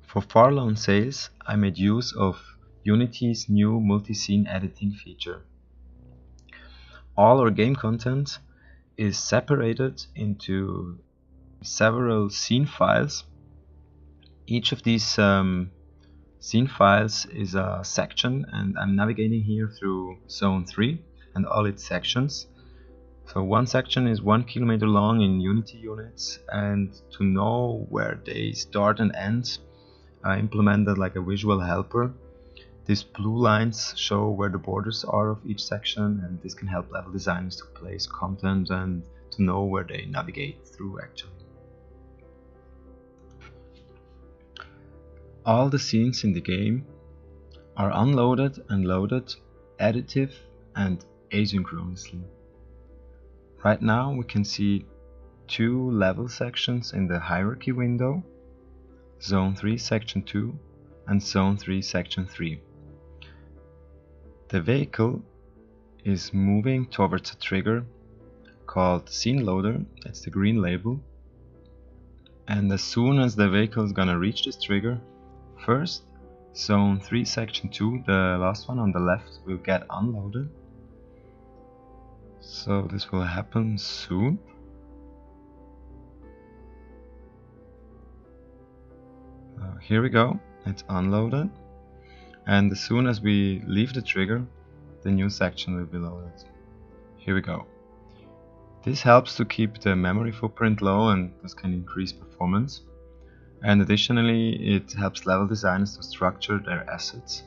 For far loan sales, I made use of Unity's new multi-scene editing feature. All our game content is separated into several scene files. Each of these scene files is a section, and I'm navigating here through Zone 3 and all its sections. So one section is 1 kilometer long in Unity units, and to know where they start and end, I implemented like a visual helper. These blue lines show where the borders are of each section, and this can help level designers to place content and to know where they navigate through actually. All the scenes in the game are unloaded and loaded additive and asynchronously. Right now we can see two level sections in the hierarchy window, Zone 3 Section 2 and Zone 3 Section 3. The vehicle is moving towards a trigger called Scene Loader, that's the green label, and as soon as the vehicle is gonna reach this trigger, first Zone 3 Section 2, the last one on the left, will get unloaded. So this will happen soon. Here we go, it's unloaded, and as soon as we leave the trigger, the new section will be loaded. Here we go. This helps to keep the memory footprint low, and this can increase performance. And additionally, it helps level designers to structure their assets.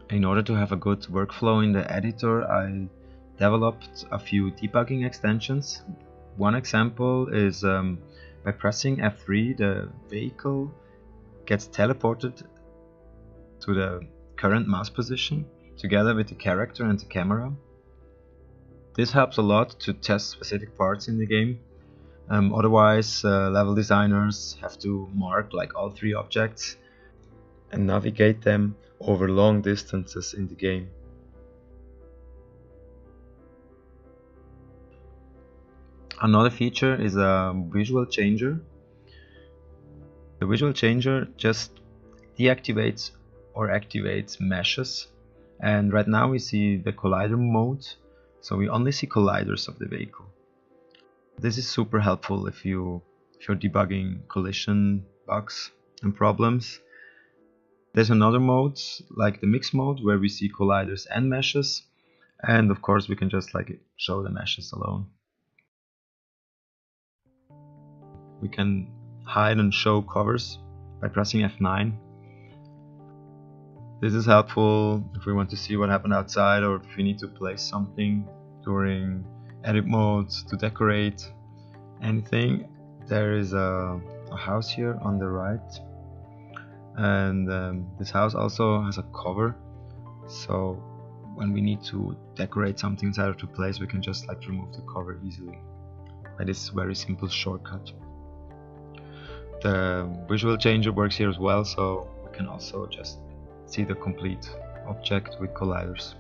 In order to have a good workflow in the editor, I developed a few debugging extensions. One example is by pressing F3, the vehicle gets teleported to the current mouse position together with the character and the camera. This helps a lot to test specific parts in the game. Otherwise, level designers have to mark like all three objects and navigate them over long distances in the game. Another feature is a visual changer. The visual changer just deactivates or activates meshes, and right now we see the collider mode, so we only see colliders of the vehicle. This is super helpful if you're debugging collision bugs and problems. There's another mode, like the mix mode, where we see colliders and meshes, and of course we can just like show the meshes alone. We can hide and show covers by pressing F9. This is helpful if we want to see what happened outside, or if we need to place something during edit mode to decorate anything. There is a house here on the right, and this house also has a cover, so when we need to decorate something inside of the place, we can just like remove the cover easily by this very simple shortcut. The visual changer works here as well, so we can also just see the complete object with colliders.